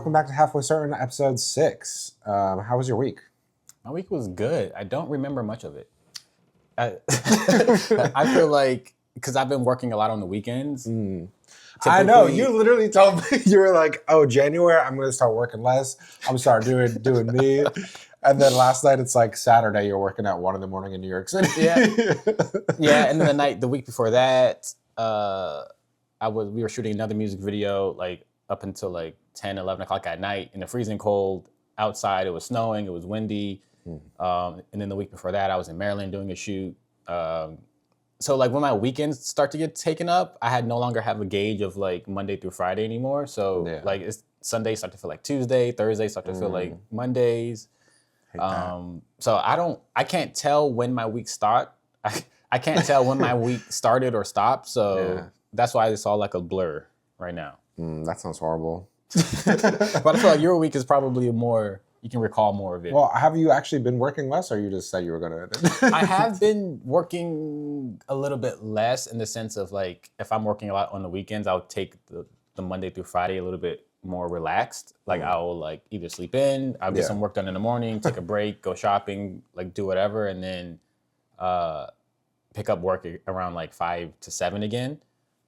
welcome back to Halfway Certain, episode 6. How was your week? My week was good. I don't remember much of it. I feel like, because I've been working a lot on the weekends. I know, you literally told me, you were like, oh, January, I'm going to start working less. I'm going to start doing me. And then last night, it's like Saturday, you're working at 1 a.m. in New York City. Yeah, and then the week before that, we were shooting another music video, like up until like 10, 11 o'clock at night in the freezing cold outside. It was snowing, it was windy. And then the week before that, I was in Maryland doing a shoot. So like when my weekends start to get taken up, I no longer have a gauge of like Monday through Friday anymore. So like it's Sundays start to feel like Tuesday, Thursdays start to feel like Mondays. So I can't tell when my week start. I can't tell when my week started or stopped. So that's why it's all like a blur right now. That sounds horrible. But I feel like your week is probably you can recall more of it. Well, have you actually been working less, or you just said you were going to? I have been working a little bit less in the sense of like, if I'm working a lot on the weekends, I'll take the Monday through Friday a little bit more relaxed. Like I'll like either sleep in, I'll get some work done in the morning, take a break, go shopping, like do whatever, and then pick up work around like 5 to 7 again.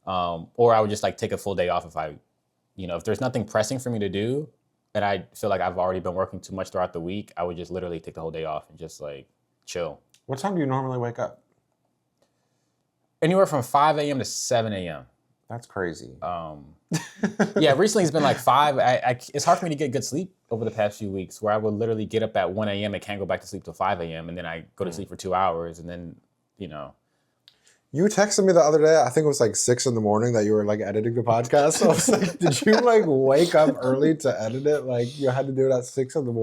Or I would just like take a full day off if there's nothing pressing for me to do, and I feel like I've already been working too much throughout the week, I would just literally take the whole day off and just like chill. What time do you normally wake up? Anywhere from 5 a.m. to 7 a.m. That's crazy. Yeah, recently it's been like 5. It's hard for me to get good sleep over the past few weeks, where I would literally get up at 1 a.m. and can't go back to sleep till 5 a.m. and then I go to sleep for 2 hours, and then, You texted me the other day, I think it was like 6 a.m, that you were like editing the podcast. So I was like, did you like wake up early to edit it? Like you had to do it at 6 a.m?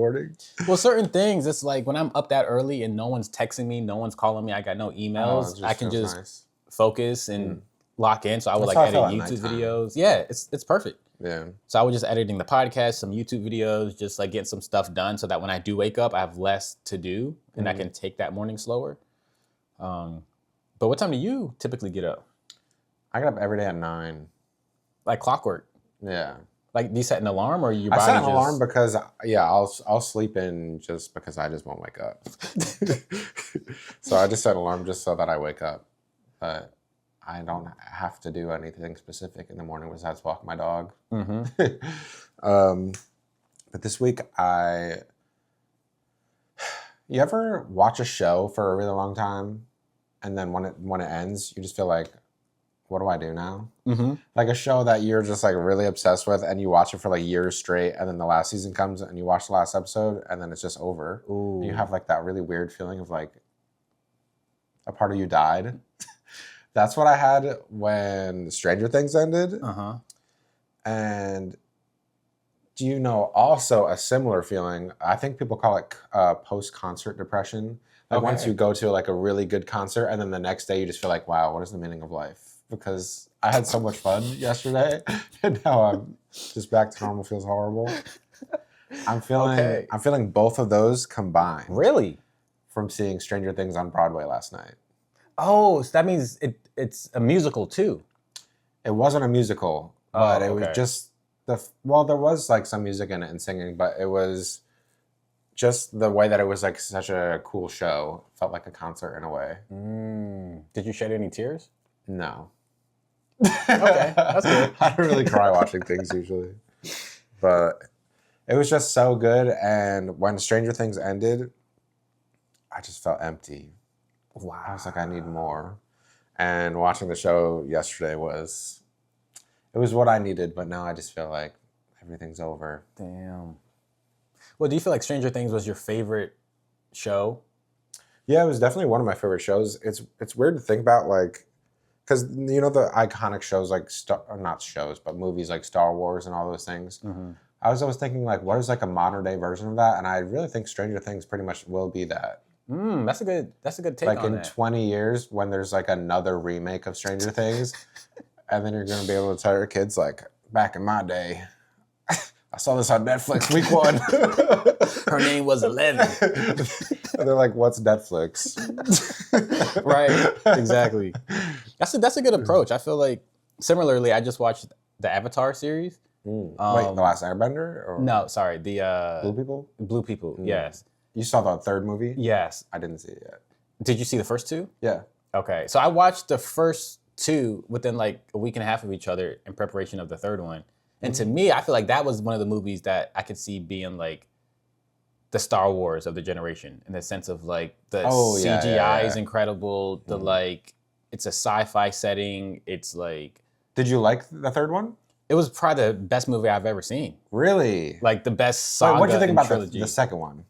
Well, certain things, it's like when I'm up that early and no one's texting me, no one's calling me, I got no emails, I can just focus and lock in. So I would like edit YouTube videos. Yeah, it's perfect. Yeah. So I was just editing the podcast, some YouTube videos, just like getting some stuff done so that when I do wake up, I have less to do and I can take that morning slower. But what time do you typically get up? I get up every day at 9. Like clockwork? Yeah. Like, do you set an alarm or your body? I set an alarm because, I'll sleep in just because I just won't wake up. So I just set an alarm just so that I wake up. But I don't have to do anything specific in the morning besides walk my dog. But this week, you ever watch a show for a really long time? And then when it ends, you just feel like, what do I do now? Like a show that you're just like really obsessed with, and you watch it for like years straight, and then the last season comes and you watch the last episode, and then it's just over. And you have like that really weird feeling of like a part of you died. That's what I had when Stranger Things ended. And do you know also a similar feeling? I think people call it post-concert depression. Like once you go to like a really good concert and then the next day you just feel like, wow, what is the meaning of life? Because I had so much fun yesterday and now I'm just back to normal. Feels horrible. I'm feeling both of those combined. Really? From seeing Stranger Things on Broadway last night. Oh, so that means it's a musical too. It wasn't a musical, but it was just there was like some music in it and singing, but it was just the way that it was like such a cool show. Felt like a concert in a way. Did you shed any tears? No. Okay, that's good. I don't really cry watching things usually. But it was just so good. And when Stranger Things ended, I just felt empty. Wow. I was like, I need more. And watching the show yesterday was what I needed, but now I just feel like everything's over. Damn. Well, do you feel like Stranger Things was your favorite show? Yeah, it was definitely one of my favorite shows. It's weird to think about, like, because you know the iconic shows like not shows, but movies like Star Wars and all those things. I was always thinking like, what is like a modern day version of that? And I really think Stranger Things pretty much will be that. That's a good take like on in 20 years when there's like another remake of Stranger Things, and then you're gonna be able to tell your kids like, back in my day, I saw this on Netflix week 1. Her name was 11. And they're like, what's Netflix? Right, exactly. That's a good approach. I feel like, similarly, I just watched the Avatar series. Wait, The Last Airbender? Or No, sorry, the Blue People? Blue People. Yes. You saw the third movie? Yes. I didn't see it yet. Did you see the first two? Yeah. Okay, so I watched the first two within like a week and a half of each other in preparation of the third one. And to me, I feel like that was one of the movies that I could see being like the Star Wars of the generation, in the sense of like the CGI is incredible. The like, it's a sci-fi setting. It's like. Did you like the third one? It was probably the best movie I've ever seen. Really? Like the best saga. What do you think about trilogy. The second one?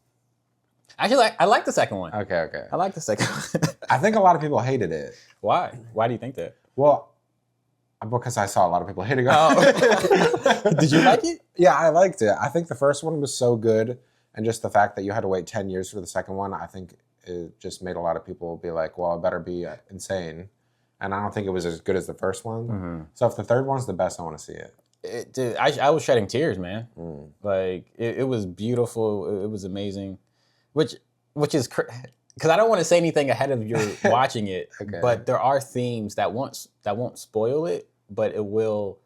Actually, I like the second one. Okay. I like the second one. I think a lot of people hated it. Why? Why do you think that? Well, because I saw a lot of people hating it. Oh. Did you like it? Yeah, I liked it. I think the first one was so good, and just the fact that you had to wait 10 years for the second one, I think it just made a lot of people be like, well, it better be insane. And I don't think it was as good as the first one. Mm-hmm. So if the third one's the best, I want to see it. Dude, I was shedding tears, man. Like, it was beautiful. It was amazing. Which is... Because I don't want to say anything ahead of your watching it, but there are themes that won't spoil it, but it will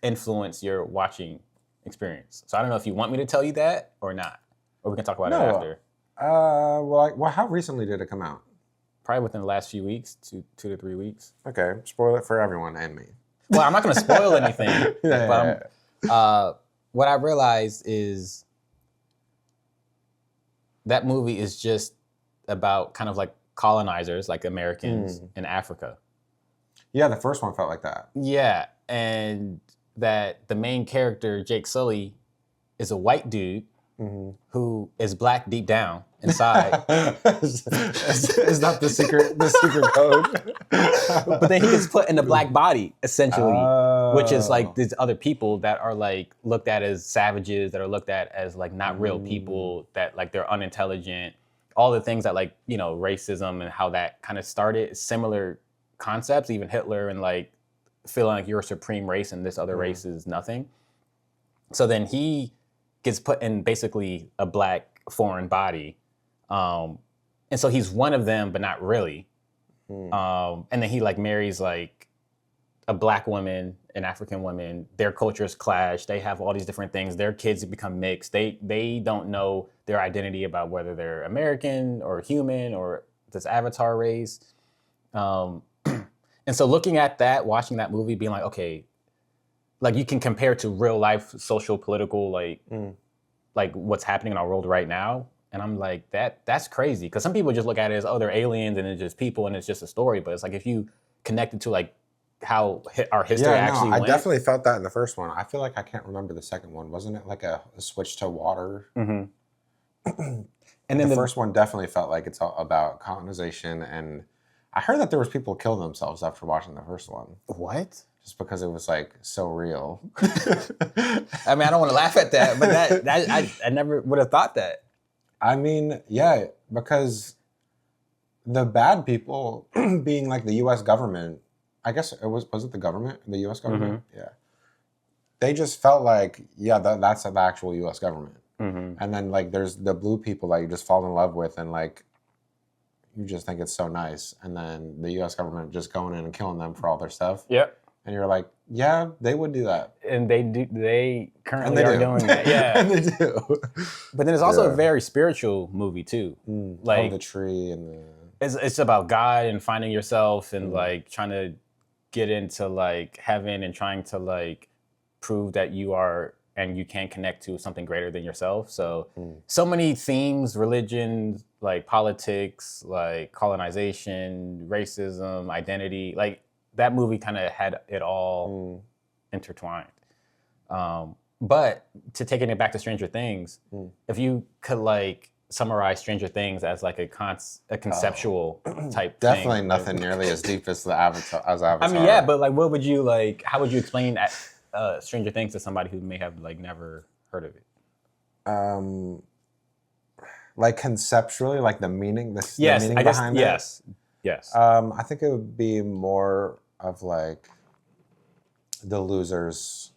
influence your watching experience. So I don't know if you want me to tell you that or not, or we can talk about it after. Well, how recently did it come out? Probably within the last few weeks, 2 to 3 weeks. Okay, spoil it for everyone and me. Well, I'm not going to spoil anything. What I realized is that movie is just about kind of like colonizers, like Americans in Africa. Yeah, the first one felt like that. Yeah, and that the main character, Jake Sully, is a white dude who is black deep down inside. Is that the secret code? But then he gets put in a black body, essentially, which is like these other people that are like looked at as savages, that are looked at as like not real people, that like they're unintelligent. All the things that like, you know, racism and how that kind of started, similar concepts, even Hitler and like feeling like you're a supreme race and this other race is nothing. So then he gets put in basically a black foreign body. And so he's one of them, but not really. And then he like marries like a black woman, an African woman. Their cultures clash. They have all these different things. Their kids become mixed. They don't know their identity about whether they're American or human or this avatar race. And so looking at that, watching that movie, being like, okay, like you can compare to real life, social, political, like what's happening in our world right now. And I'm like, that's crazy. Because some people just look at it as, oh, they're aliens and it's just people and it's just a story. But it's like if you connect it to like how our history actually went. I definitely felt that in the first one. I feel like I can't remember the second one. Wasn't it like a switch to water? And then the first one definitely felt like it's all about colonization. And I heard that there was people killing themselves after watching the first one. What? Just because it was like so real. I mean, I don't want to laugh at that, but that I never would have thought that. I mean, yeah, because the bad people being like the U.S. government, I guess it was it the government, the U.S. government? Yeah. They just felt like, yeah, that's the actual U.S. government. And then like there's the blue people that you just fall in love with and like you just think it's so nice. And then the U.S. government just going in and killing them for all their stuff. Yep. And you're like, yeah, they would do that. And they do. They currently are doing that. Yeah. And they do. But then it's also a very spiritual movie too. Like the tree and the... It's about God and finding yourself and like trying to get into like heaven and trying to like prove that you are and you can connect to something greater than yourself. So many themes, religion, like politics, like colonization, racism, identity, like that movie kind of had it all intertwined. But to taking it back to Stranger Things, if you could like summarize Stranger Things as like a conceptual type definitely thing. nothing nearly as deep as Avatar. I mean, yeah, but like, what would you like? How would you explain Stranger Things to somebody who may have like never heard of it? Like conceptually, like the meaning, the meaning behind it. Yes. I think it would be more of like the losers.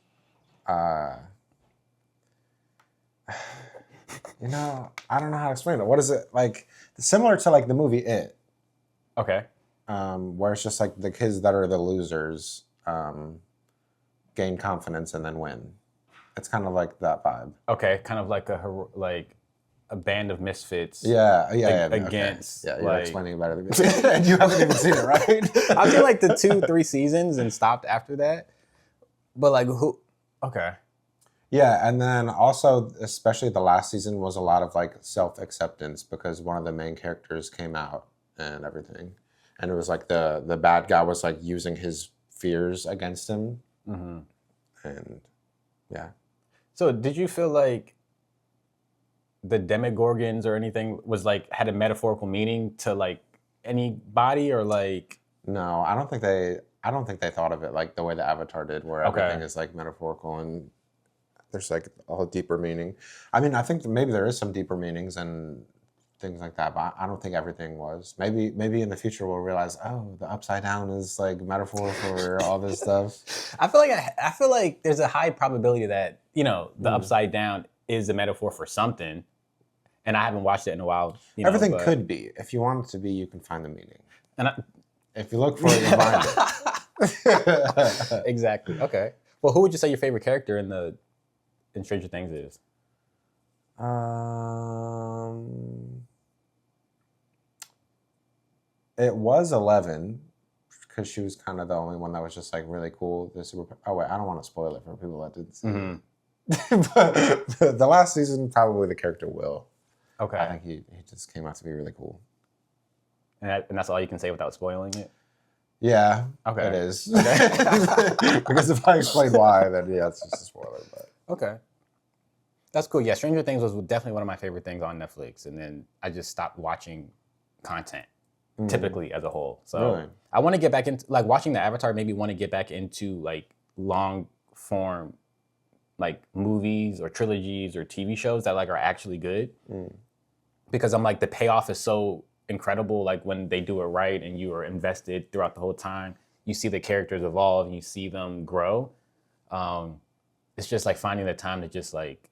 You know, I don't know how to explain it. What is it like? Similar to like the movie It. Okay. Where it's just like the kids that are the losers gain confidence and then win. It's kind of like that vibe. Okay, kind of like a band of misfits. Yeah. Against. Okay. Yeah, you're like, explaining it better than me. And you haven't even seen it, right? I feel like the 2-3 seasons and stopped after that. But like who? Okay. Yeah, and then also, especially the last season was a lot of like self-acceptance because one of the main characters came out and everything. And it was like the bad guy was like using his fears against him. Mm-hmm. And yeah. So did you feel like the Demogorgons or anything was like had a metaphorical meaning to like anybody or like? No, I don't think they thought of it like the way the Avatar did, where everything is like metaphorical and there's like a whole deeper meaning. I mean, I think maybe there is some deeper meanings and things like that, but I don't think everything was. Maybe in the future we'll realize, oh, the upside down is like metaphor for all this stuff. I feel like there's a high probability that the upside down is a metaphor for something, and I haven't watched it in a while. Everything could be. If you want it to be, you can find the meaning. And if you look for it, you find it. Exactly. Okay. Well, who would you say your favorite character in Stranger Things is? It was 11 because she was kind of the only one that was just like really cool. Oh wait, I don't want to spoil it for people that didn't see it. But the last season, probably the character Will. Okay. I think he just came out to be really cool. And that's all you can say without spoiling it? Yeah. Okay. It is. Okay. Because if I explain why, then yeah, it's just a spoiler. But okay. That's cool. Yeah, Stranger Things was definitely one of my favorite things on Netflix, and then I just stopped watching content typically as a whole. So really? I want to get back into like watching the Avatar. Maybe want to get back into like long form, like movies or trilogies or TV shows that like are actually good. Because I'm like the payoff is so incredible. Like when they do it right and you are invested throughout the whole time, you see the characters evolve and you see them grow. It's just like finding the time to just like,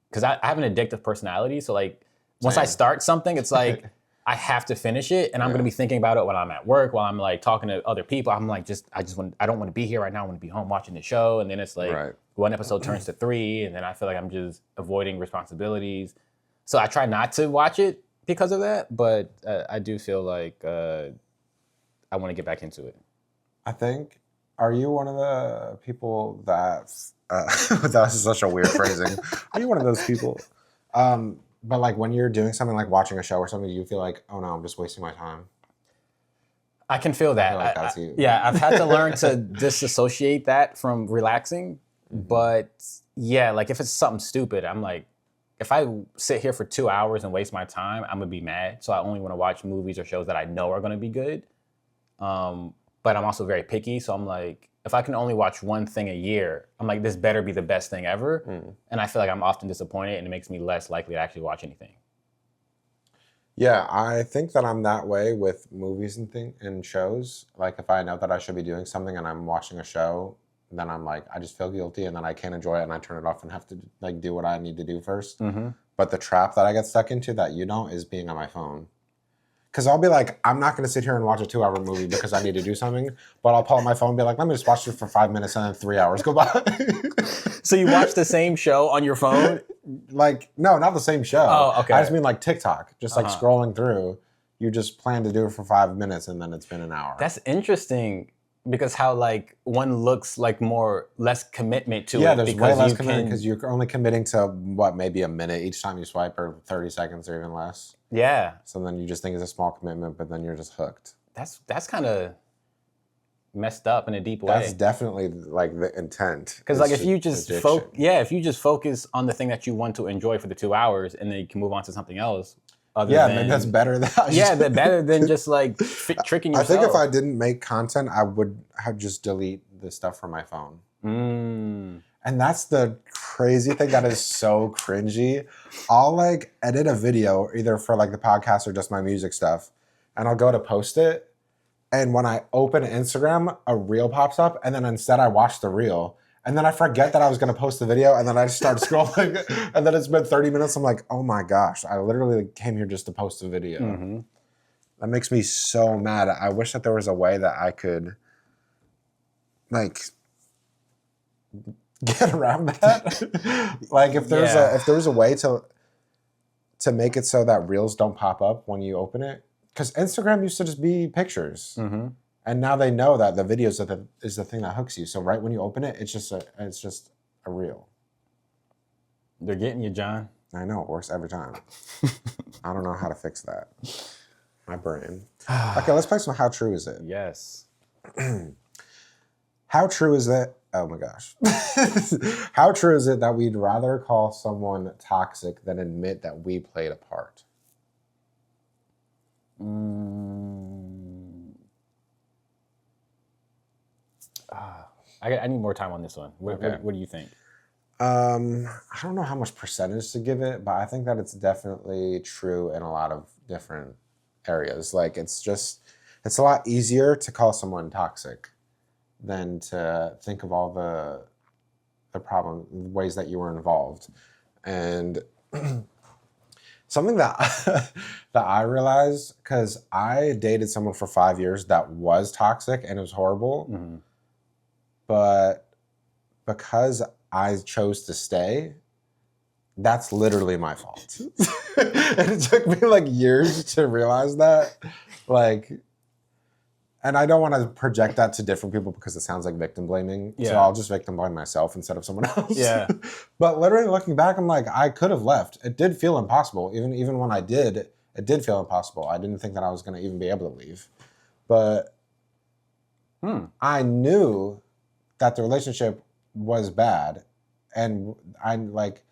because I have an addictive personality. So like once I start something, it's like I have to finish it, and I'm gonna be thinking about it while I'm at work, while I'm like talking to other people. I'm like, I don't want to be here right now. I want to be home watching the show, and then it's like one episode turns to 3, and then I feel like I'm just avoiding responsibilities. So I try not to watch it because of that, but I do feel like I want to get back into it. I think. Are you one of the people that? That's such a weird phrasing. Are you one of those people? But like when you're doing something like watching a show or something, you feel like, oh no, I'm just wasting my time. I can feel that. I feel like that's you. Yeah, I've had to learn to disassociate that from relaxing. But yeah, like if it's something stupid, I'm like, if I sit here for 2 hours and waste my time, I'm gonna be mad. So I only want to watch movies or shows that I know are gonna be good. But I'm also very picky, so I'm like, if I can only watch one thing a year, I'm like, this better be the best thing ever. And I feel like I'm often disappointed, and it makes me less likely to actually watch anything. Yeah, I think that I'm that way with movies and shows. Like if I know that I should be doing something and I'm watching a show, then I'm like, I just feel guilty, and then I can't enjoy it, and I turn it off and have to like do what I need to do first. But the trap that I get stuck into that you don't is being on my phone. Because I'll be like, I'm not going to sit here and watch a 2-hour movie because I need to do something. But I'll pull out my phone and be like, let me just watch it for 5 minutes and then 3 hours go by. So you watch the same show on your phone? Like, no, not the same show. Oh, okay. I just mean like TikTok. Just like scrolling through. You just plan to do it for 5 minutes and then it's been an hour. That's interesting. Because how like one looks like less commitment to it. Yeah, there's way less commitment because you're only committing to what, maybe a minute each time you swipe, or 30 seconds or even less. Yeah. So then you just think it's a small commitment, but then you're just hooked. That's kind of messed up in a deep way. That's definitely like the intent. Because like if you just focus on the thing that you want to enjoy for the 2 hours, and then you can move on to something else. Maybe that's better than better than just like tricking yourself. I think if I didn't make content, I would have just delete the stuff from my phone. And that's the crazy thing that is so cringy. I'll like edit a video either for like the podcast or just my music stuff, and I'll go to post it. And when I open Instagram, a reel pops up, and then instead I watch the reel. And then I forget that I was going to post the video, and then I just start scrolling, and then it's been 30 minutes. I'm like, oh my gosh, I literally came here just to post a video. That makes me so mad. I wish that there was a way that I could, like, get around that? Like if there's a way to make it so that reels don't pop up when you open it, because Instagram used to just be pictures, and now they know that the videos is the thing that hooks you. So right when you open it, it's just a reel. They're getting you, John. I know, it works every time. I don't know how to fix that. My brain. Okay, let's play some How True Is It? Yes. How true is it? Oh my gosh. How true is it that we'd rather call someone toxic than admit that we played a part? I need more time on this one. What do you think? I don't know how much percentage to give it, but I think that it's definitely true in a lot of different areas. Like it's a lot easier to call someone toxic than to think of all the ways that you were involved. And something that that I realized, because I dated someone for 5 years that was toxic and it was horrible, but because I chose to stay, that's literally my fault. And it took me like years to realize that. Like, and I don't want to project that to different people because it sounds like victim blaming. Yeah. So I'll just victim blame myself instead of someone else. Yeah. But literally looking back, I'm like, I could have left. It did feel impossible. Even when I did, it did feel impossible. I didn't think that I was going to even be able to leave. But I knew that the relationship was bad. And I like,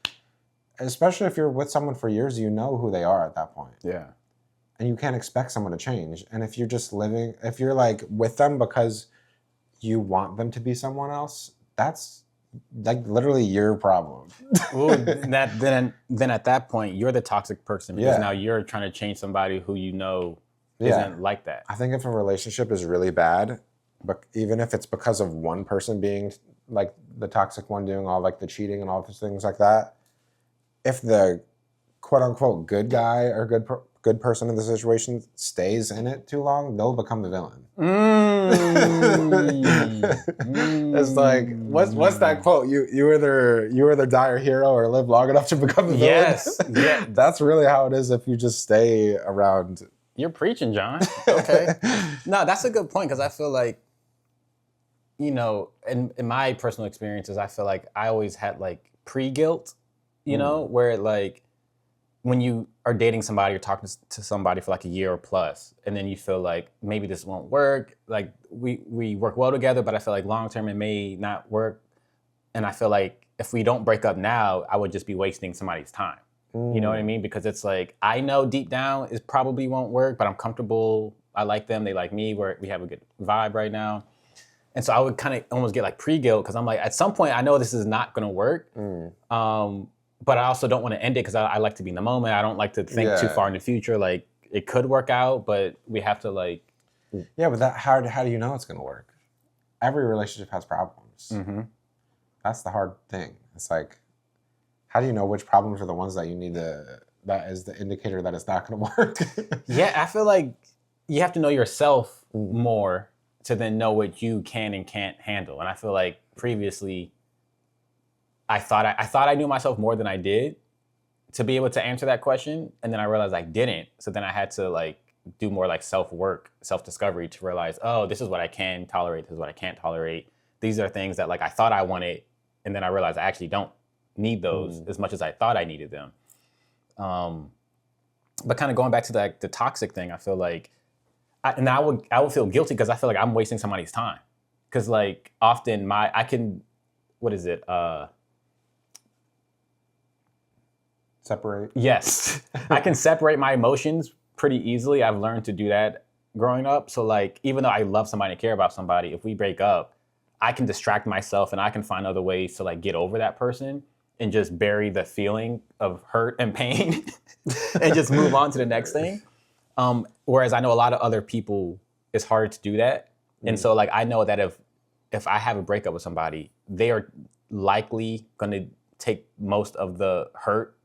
especially if you're with someone for years, you know who they are at that point. Yeah. And you can't expect someone to change. And if you're just if you're like with them because you want them to be someone else, that's like literally your problem. Well, then at that point, you're the toxic person because now you're trying to change somebody who you know isn't like that. I think if a relationship is really bad, but even if it's because of one person being like the toxic one doing all like the cheating and all those things like that, if the quote unquote good guy or good person in the situation stays in it too long, they'll become the villain. It's like what's that quote? You either die a hero or live long enough to become the villain. Yes. Yeah. That's really how it is if you just stay around. You're preaching, John. Okay. No, that's a good point because I feel like, you know, in my personal experiences, I feel like I always had like pre-guilt, you know, where like when you are dating somebody or talking to somebody for like a year or plus, and then you feel like maybe this won't work. Like we work well together, but I feel like long term it may not work. And I feel like if we don't break up now, I would just be wasting somebody's time. You know what I mean? Because it's like, I know deep down it probably won't work, but I'm comfortable. I like them. They like me. We have a good vibe right now. And so I would kind of almost get like pre-guilt because I'm like, at some point I know this is not going to work. But I also don't want to end it because I like to be in the moment. I don't like to think too far in the future. Like it could work out, but we have to like. Yeah, but how do you know it's going to work? Every relationship has problems. That's the hard thing. It's like, how do you know which problems are the ones that you need that is the indicator that it's not going to work? Yeah, I feel like you have to know yourself more to then know what you can and can't handle. And I feel like previously, I thought I knew myself more than I did to be able to answer that question. And then I realized I didn't. So then I had to like do more like self-work, self-discovery to realize, oh, this is what I can tolerate. This is what I can't tolerate. These are things that like I thought I wanted. And then I realized I actually don't need those as much as I thought I needed them. But kind of going back to the toxic thing, I feel like, I would feel guilty because I feel like I'm wasting somebody's time. Because like often Separate? Yes. I can separate my emotions pretty easily. I've learned to do that growing up. So like, even though I love somebody and care about somebody, if we break up, I can distract myself and I can find other ways to like get over that person and just bury the feeling of hurt and pain and just move on to the next thing. Whereas I know a lot of other people, it's harder to do that. And so like, I know that if I have a breakup with somebody, they are likely going to take most of the hurt.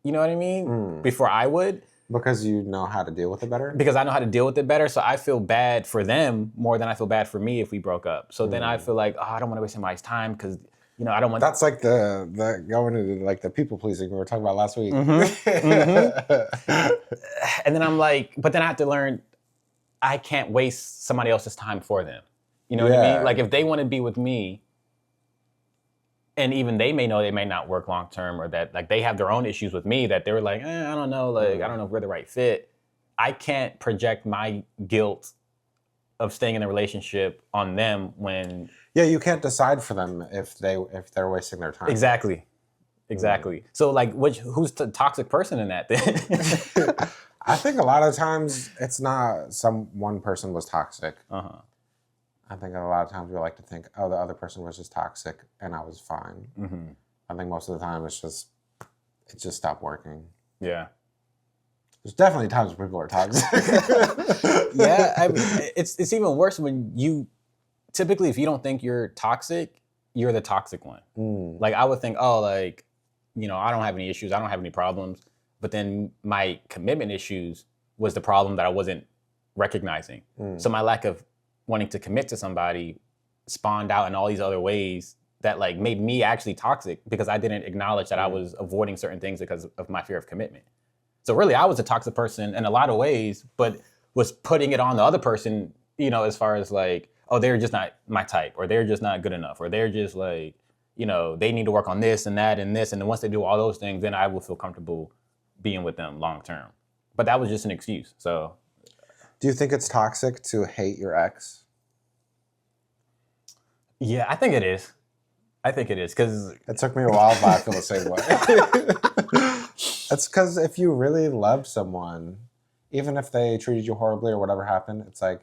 You know what I mean? Before I would. Because you know how to deal with it better? Because I know how to deal with it better. So I feel bad for them more than I feel bad for me if we broke up. So then I feel like, oh, I don't want to waste somebody's time because, you know, I don't want. That's like the going into like the people pleasing we were talking about last week. And then I'm like, but then I have to learn I can't waste somebody else's time for them. You know what I mean? Like if they want to be with me, and even they may know they may not work long term, or that like they have their own issues with me that they're like, I don't know, like I don't know if we're the right fit. I can't project my guilt of staying in a relationship on them when you can't decide for them if they're wasting their time. Exactly. So like who's the toxic person in that then? I think a lot of times it's not one person was toxic. I think a lot of times we like to think, oh, the other person was just toxic and I was fine. I think most of the time it just stopped working. Yeah. There's definitely times when people are toxic. Yeah, I mean, it's even worse when typically if you don't think you're toxic, you're the toxic one. Like I would think, oh, like, you know, I don't have any issues, I don't have any problems, but then my commitment issues was the problem that I wasn't recognizing. So my lack of wanting to commit to somebody spawned out in all these other ways that like made me actually toxic because I didn't acknowledge that I was avoiding certain things because of my fear of commitment. So really I was a toxic person in a lot of ways, but was putting it on the other person, you know, as far as like, oh, they're just not my type, or they're just not good enough, or they're just like, you know, they need to work on this and that and this. And then once they do all those things, then I will feel comfortable being with them long term. But that was just an excuse. So do you think it's toxic to hate your ex? Yeah, I think it is. Because it took me a while, but I feel the same way. It's because if you really loved someone, even if they treated you horribly or whatever happened, it's like,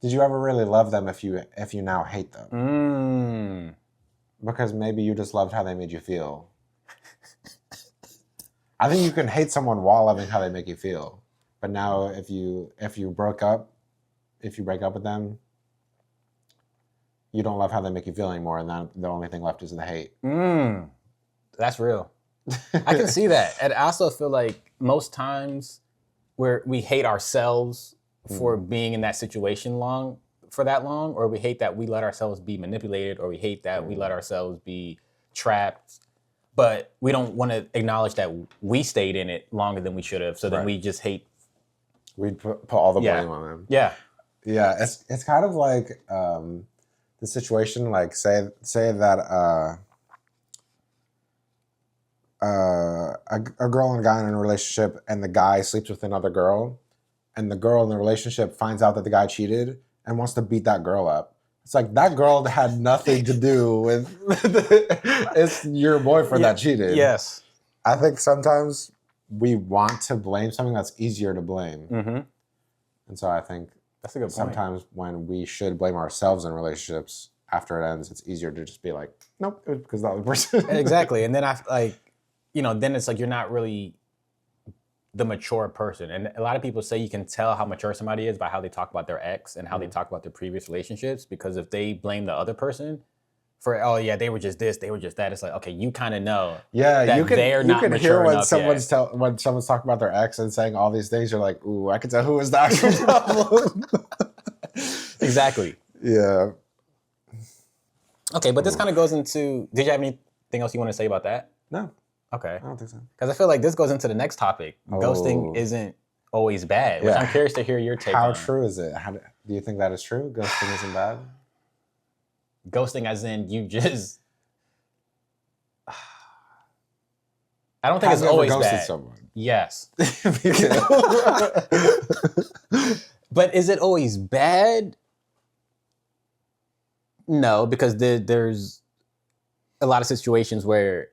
did you ever really love them if you now hate them? Because maybe you just loved how they made you feel. I think you can hate someone while loving how they make you feel. But now if you break up with them, you don't love how they make you feel anymore, and then the only thing left is the hate. That's real. I can see that. And I also feel like most times where we hate ourselves for being in that situation for that long, or we hate that we let ourselves be manipulated, or we hate that we let ourselves be trapped, but we don't want to acknowledge that we stayed in it longer than we should have. So then we just hate. We put all the blame on them. Yeah. Yeah. It's kind of like the situation, like say that a girl and a guy in a relationship, and the guy sleeps with another girl, and the girl in the relationship finds out that the guy cheated and wants to beat that girl up. It's like that girl had nothing to do with it's your boyfriend that cheated. Yes. I think sometimes we want to blame something that's easier to blame. And so I think that's a good point. Sometimes when we should blame ourselves in relationships after it ends, it's easier to just be like, nope, it was because that was the person. Exactly. And then then it's like you're not really the mature person. And a lot of people say you can tell how mature somebody is by how they talk about their ex and how they talk about their previous relationships, because if they blame the other person for, oh yeah, they were just this, they were just that, it's like, okay, you kind of know. Yeah, that you can hear when someone's when someone's talking about their ex and saying all these things, you're like, ooh, I can tell who was the actual problem. Exactly. Yeah. Okay, but this kind of goes into, did you have anything else you want to say about that? No. Okay. I don't think so. Because I feel like this goes into the next topic. Ghosting isn't always bad, which I'm curious to hear your take on. How true is it? Do you think that is true? Ghosting isn't bad? Ghosting as in you just... I don't think it's always bad. Have you ever ghosted someone? Yes. But is it always bad? No, because there's a lot of situations where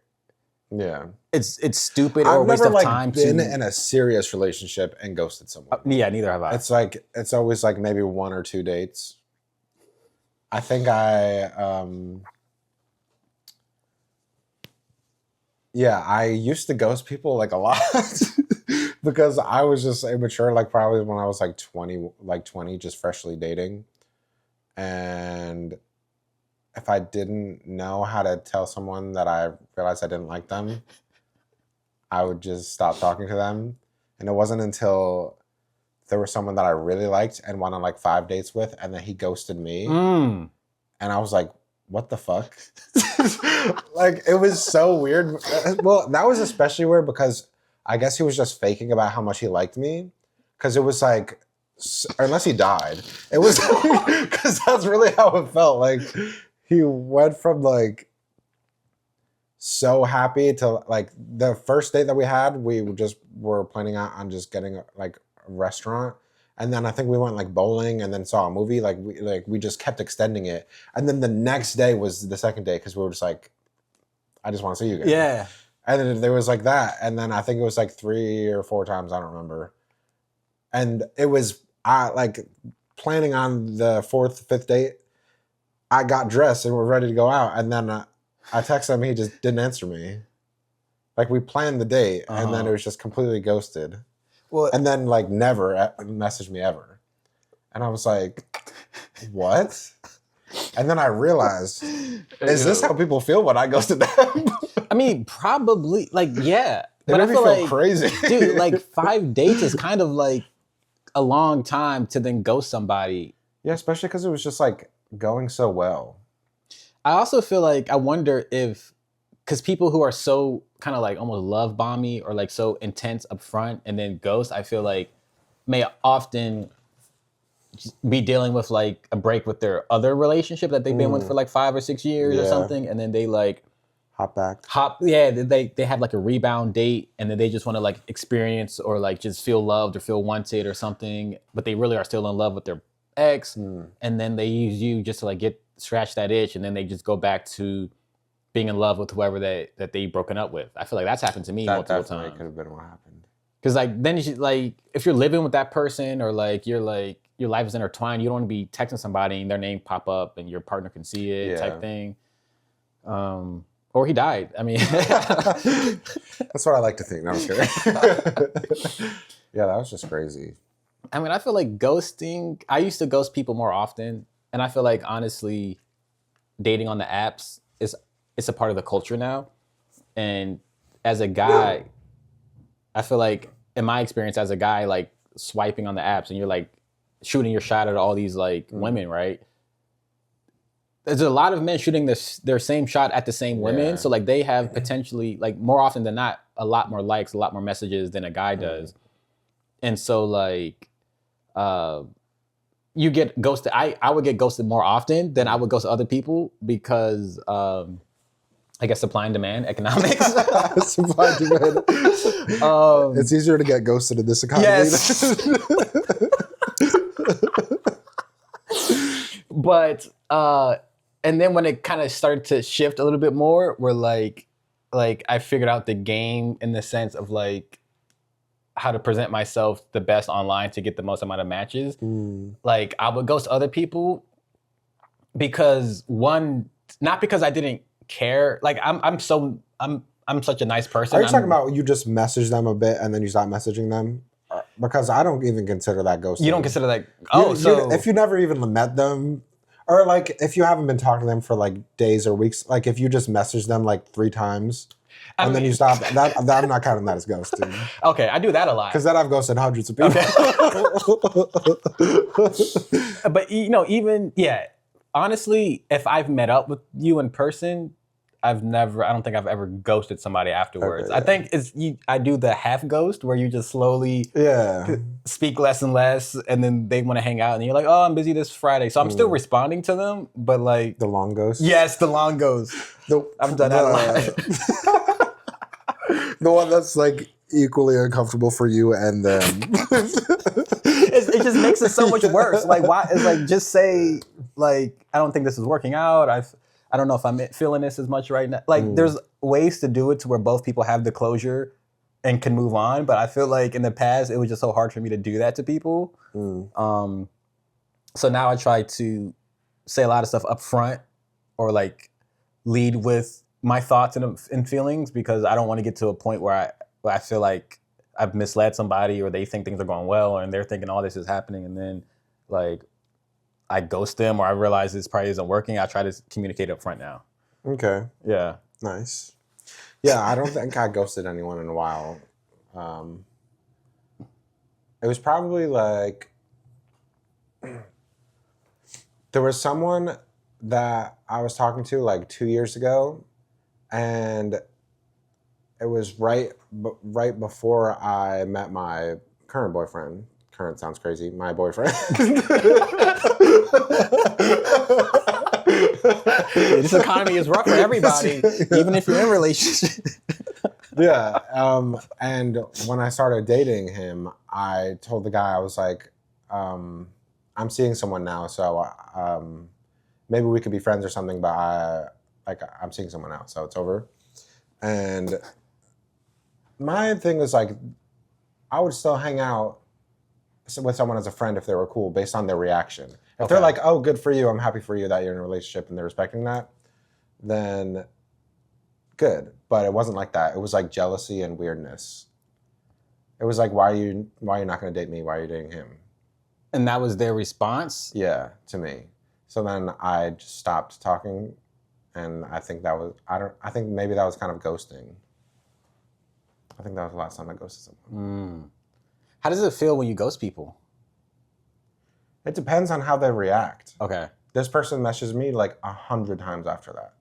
it's stupid or a waste of time. I've never been in a serious relationship and ghosted someone. Yeah, neither have I. It's always like maybe 1 or 2 dates. I think I used to ghost people like a lot because I was just immature, like probably when I was like 20, just freshly dating. And if I didn't know how to tell someone that I realized I didn't like them, I would just stop talking to them. And it wasn't until there was someone that I really liked and went on like 5 dates with, and then he ghosted me. And I was like, what the fuck? Like, it was so weird. Well, that was especially weird because I guess he was just faking about how much he liked me. Because it was like, unless he died, it was because that's really how it felt. Like, he went from like so happy to like the first date that we had, we just were planning out on just getting like a restaurant. And then I think we went like bowling and then saw a movie. Like we just kept extending it. And then the next day was the second day because we were just like, I just want to see you again. Yeah. And then there was like that. And then I think it was like 3 or 4 times. I don't remember. And it was like planning on the 4th, 5th date. I got dressed and we're ready to go out. And then I texted him. He just didn't answer me. Like we planned the date and then it was just completely ghosted. Well, and then like never messaged me ever. And I was like, what? And then I realized, is this how people feel when I ghosted them? I mean, probably, like, yeah. But I feel like, crazy. Dude, like 5 dates is kind of like a long time to then ghost somebody. Yeah, especially because it was just like going so well. I also feel like, I wonder if, because people who are so kind of like almost love bomby or like so intense up front and then ghost, I feel like may often be dealing with like a break with their other relationship that they've been with for like 5 or 6 years or something. And then they like hop back. They have like a rebound date and then they just want to like experience or like just feel loved or feel wanted or something, but they really are still in love with their ex. And then they use you just to like scratch that itch, and then they just go back to being in love with whoever that they broken up with. I feel like that's happened to me multiple times. That could have been what happened. Because like then you should, like if you're living with that person or like your life is intertwined, you don't want to be texting somebody and their name pop up and your partner can see it type thing. Or he died. I mean, that's what I like to think. No, I'm just kidding. Yeah, that was just crazy. I mean, I feel like ghosting. I used to ghost people more often, and I feel like honestly, dating on the apps it's a part of the culture now. And as a guy, I feel like in my experience as a guy, like swiping on the apps and you're like shooting your shot at all these like women, right? There's a lot of men shooting their same shot at the same women. So like they have potentially, like more often than not, a lot more likes, a lot more messages than a guy does. And so like, you get ghosted. I would get ghosted more often than I would ghost other people because I guess supply and demand economics. Supply and demand. It's easier to get ghosted in this economy. Yes. But and then when it kind of started to shift a little bit more, where like I figured out the game in the sense of like how to present myself the best online to get the most amount of matches. Like I would ghost other people because not because I didn't care. Like I'm such a nice person. Are you talking about you just message them a bit and then you stop messaging them? Because I don't even consider that ghosting. You don't consider that? If you never even met them, or like if you haven't been talking to them for like days or weeks, like if you just message them like 3 times and then you stop, that I'm not counting that as ghosting. Okay, I do that a lot. Because then I've ghosted hundreds of people. Okay. But even honestly, if I've met up with you in person, I don't think I've ever ghosted somebody afterwards. Okay, I think I do the half ghost where you just slowly speak less and less, and then they want to hang out, and you're like, oh, I'm busy this Friday. So I'm still responding to them, but like... The long ghost? Yes, the long ghost. I've done that a lot. The one that's like equally uncomfortable for you and them. It just makes it so much worse. Like, why? It's like, just say, like, I don't think this is working out. I don't know if I'm feeling this as much right now. Like, there's ways to do it to where both people have the closure and can move on. But I feel like in the past, it was just so hard for me to do that to people. So now I try to say a lot of stuff up front or like lead with my thoughts and feelings, because I don't want to get to a point where I feel like I've misled somebody or they think things are going well and they're thinking all this is happening. And then like, I ghost them or I realize this probably isn't working. I try to communicate up front now. Okay. Yeah. Nice. Yeah, I don't think I ghosted anyone in a while. It was probably like there was someone that I was talking to like 2 years ago, and it was right before I met my current boyfriend. Current sounds crazy. My boyfriend. This economy is rough for everybody, even if you're in a relationship. Yeah. And when I started dating him, I told the guy, I was like, I'm seeing someone now, so maybe we could be friends or something, but I'm seeing someone now, so it's over. And my thing is like, I would still hang out with someone as a friend if they were cool based on their reaction. If they're like, oh, good for you, I'm happy for you that you're in a relationship and they're respecting that, then good. But it wasn't like that. It was like jealousy and weirdness. It was like, why are you not going to date me? Why are you dating him? And that was their response? Yeah, to me. So then I just stopped talking, and I think I think maybe that was kind of ghosting. I think that was the last time I ghosted someone. How does it feel when you ghost people? It depends on how they react. Okay. This person messages me like 100 times after that.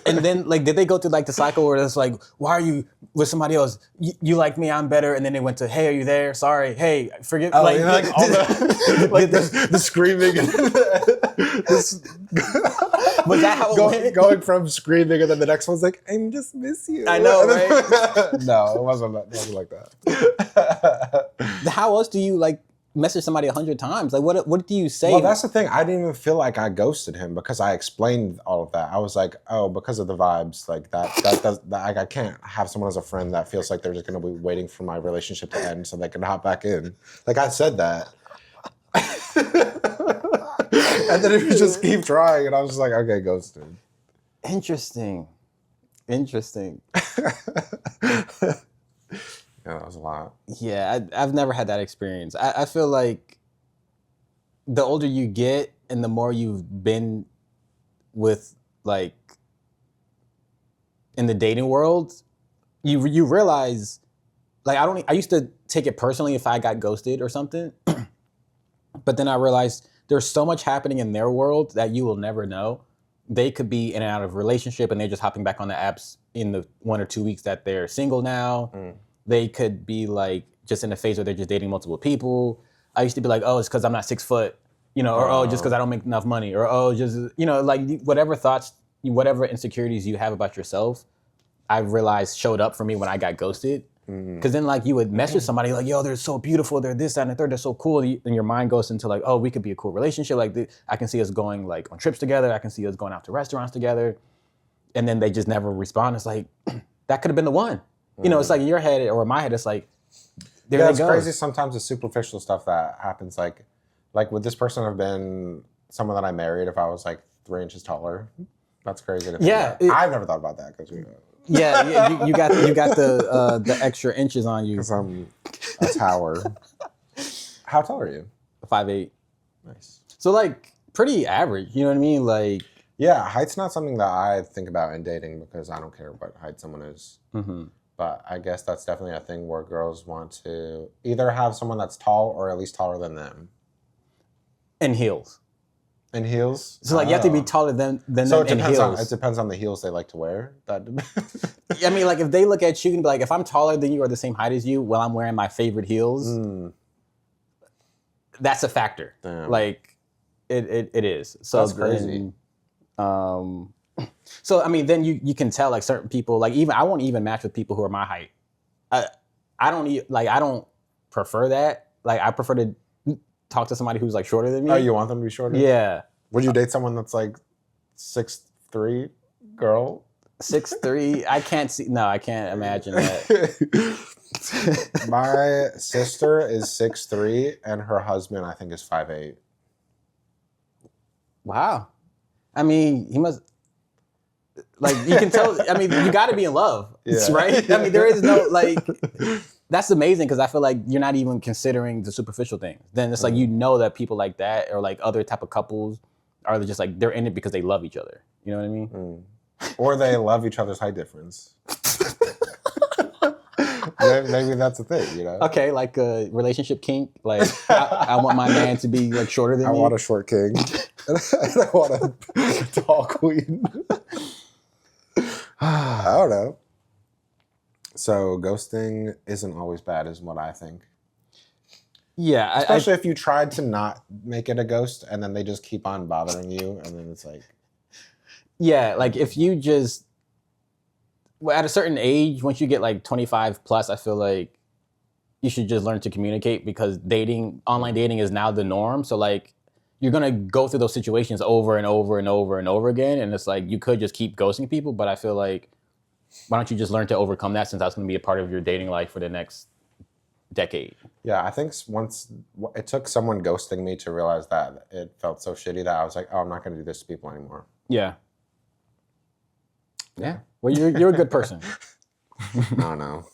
And then like, did they go through like the cycle where it's like, why are you with somebody else? You like me, I'm better. And then they went to, hey, are you there? Sorry. Hey, forget. Oh, like, you know, like all the screaming. Was that how it went? Going from screaming and then the next one's like, I just miss you. I know, right? No, it wasn't like that. How else do you like message somebody 100 times? Like, what do you say? Well, that's the thing. I didn't even feel like I ghosted him because I explained all of that. I was like, oh, because of the vibes, like I can't have someone as a friend that feels like they're just going to be waiting for my relationship to end so they can hop back in. Like I said that. And then if you just keep trying, and I was just like, okay, ghosted. Interesting. Yeah, that was a lot. Yeah, I've never had that experience. I feel like the older you get and the more you've been with, like, in the dating world, you realize, like, I used to take it personally if I got ghosted or something, but then I realized there's so much happening in their world that you will never know. They could be in and out of a relationship and they're just hopping back on the apps in the 1 or 2 weeks that they're single now. They could be like just in a phase where they're just dating multiple people. I used to be like, oh, it's because I'm not 6 foot, or oh, just because I don't make enough money, or oh, just, like whatever thoughts, whatever insecurities you have about yourself, I realized showed up for me when I got ghosted. Because then like you would message somebody like, yo, they're so beautiful, they're this, that, and the third, they're so cool. And your mind goes into like, oh, we could be a cool relationship. Like I can see us going like on trips together. I can see us going out to restaurants together. And then they just never respond. It's like, that could have been the one. It's like in your head or in my head, it's like, there they go. It's crazy sometimes the superficial stuff that happens. Like would this person have been someone that I married if I was like 3 inches taller? That's crazy to think about. I've never thought about that because Yeah, you got the extra inches on you. Because I'm a tower. How tall are you? 5'8". Nice. So like pretty average, you know what I mean? Like, yeah, height's not something that I think about in dating because I don't care what height someone is. But I guess that's definitely a thing where girls want to either have someone that's tall or at least taller than them. And heels. In heels? So like you have to be taller than so them in heels. It depends on the heels they like to wear. I mean, like if they look at you and be like, if I'm taller than you or the same height as you while I'm wearing my favorite heels, that's a factor. Damn. Like it is. So that's crazy. So I mean, then you can tell like certain people, like even I won't even match with people who are my height. I don't prefer that. Like I prefer to talk to somebody who's like shorter than me. Oh, you want them to be shorter? Yeah. Would you date someone that's like 6'3" girl? 6'3"? I can't imagine that. My sister is 6'3" and her husband I think is 5'8". Wow. I mean, he must, like, you can tell, I mean, you got to be in love, right? I mean, there is no, like, that's amazing because I feel like you're not even considering the superficial things. Then it's like, that people like that or like other type of couples are just like, they're in it because they love each other. You know what I mean? Or they love each other's height difference. Maybe that's the thing, you know? Okay, like a relationship kink. Like, I want my man to be like shorter than me. I want a short king. And I want a tall queen. I don't know. So ghosting isn't always bad, is what I think. Yeah. Especially if you tried to not make it a ghost and then they just keep on bothering you and then it's like... Yeah, like if you just... Well, at a certain age, once you get like 25 plus, I feel like you should just learn to communicate because online dating is now the norm. So like you're going to go through those situations over and over and over and over again. And it's like, you could just keep ghosting people, but I feel like, why don't you just learn to overcome that since that's going to be a part of your dating life for the next decade? Yeah, I think once it took someone ghosting me to realize that it felt so shitty that I was like, oh, I'm not going to do this to people anymore. Yeah. Yeah. Well, you're a good person. I don't know.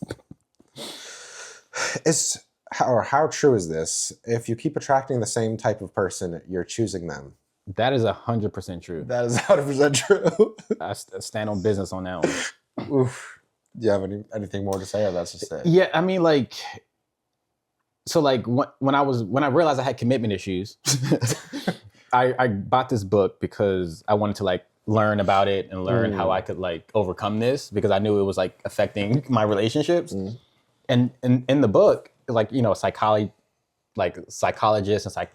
How true is this? If you keep attracting the same type of person, you're choosing them. That is 100% true. That is 100% true. I stand on business on that one. Oof. Do you have anything more to say, or that's just it? Yeah, I mean, like, so like when I realized I had commitment issues, I bought this book because I wanted to like learn about it and learn how I could like overcome this because I knew it was like affecting my relationships. And in the book, like, you know, psychologists and I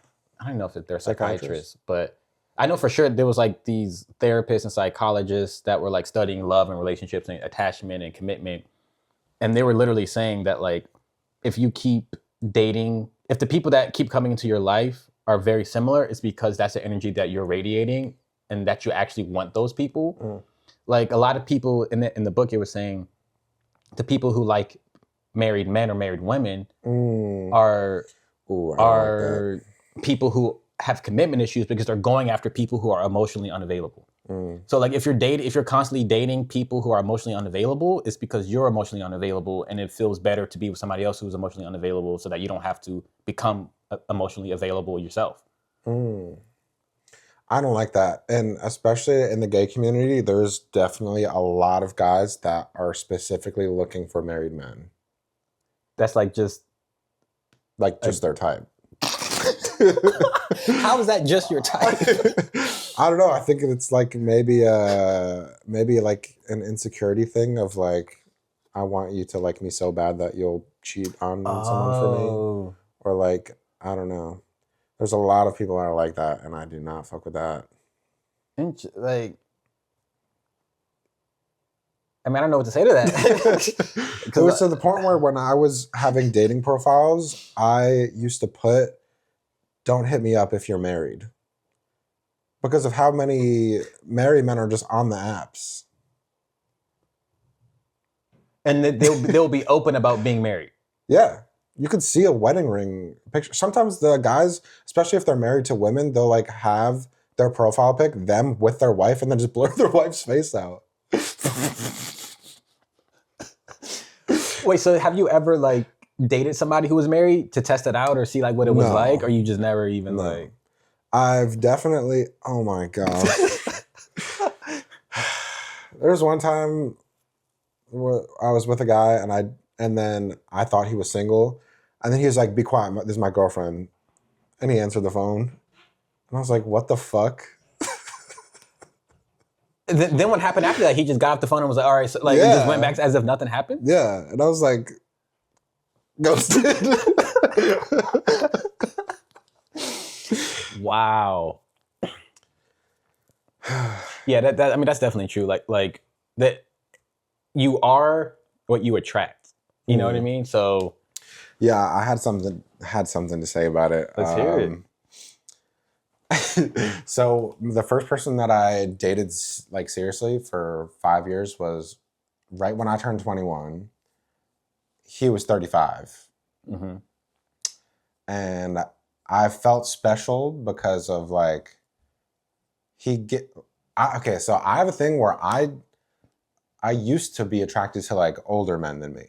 don't know if they're psychiatrists, but I know for sure there was like these therapists and psychologists that were like studying love and relationships and attachment and commitment. And they were literally saying that like, if you keep dating, if the people that keep coming into your life are very similar, it's because that's the energy that you're radiating and that you actually want those people. Like a lot of people in the book, it was saying the people who like married men or married women are people who have commitment issues because they're going after people who are emotionally unavailable. So like if you're constantly dating people who are emotionally unavailable, it's because you're emotionally unavailable and it feels better to be with somebody else who's emotionally unavailable so that you don't have to become emotionally available yourself. I don't like that. And especially in the gay community, there's definitely a lot of guys that are specifically looking for married men. That's like just their type. How is that just your type? I don't know. I think it's like maybe like an insecurity thing of like, I want you to like me so bad that you'll cheat on someone for me. Or like, I don't know. There's a lot of people that are like that, and I do not fuck with that. Like, I mean, I don't know what to say to that. It was to the point where when I was having dating profiles, I used to put, don't hit me up if you're married. Because of how many married men are just on the apps. And they'll be open about being married. Yeah. You could see a wedding ring picture. Sometimes the guys, especially if they're married to women, they'll like have their profile pic, them with their wife, and then just blur their wife's face out. Wait, so have you ever like dated somebody who was married to test it out or see like what it was like? Or you just never even like... I've definitely, oh my God. There was one time where I was with a guy and then I thought he was single. And then he was like, be quiet, this is my girlfriend. And he answered the phone. And I was like, what the fuck? Then what happened after that? He just got off the phone and was like, all right, so like, just went back as if nothing happened? Yeah. And I was like, ghosted. Wow. Yeah, I mean, that's definitely true. Like that you are what you attract. You know what I mean? So yeah, I had something to say about it. Let's hear it. So the first person that I dated like seriously for 5 years was right when I turned 21. He was 35. And I felt special because of like, okay, so I have a thing where I used to be attracted to like older men than me.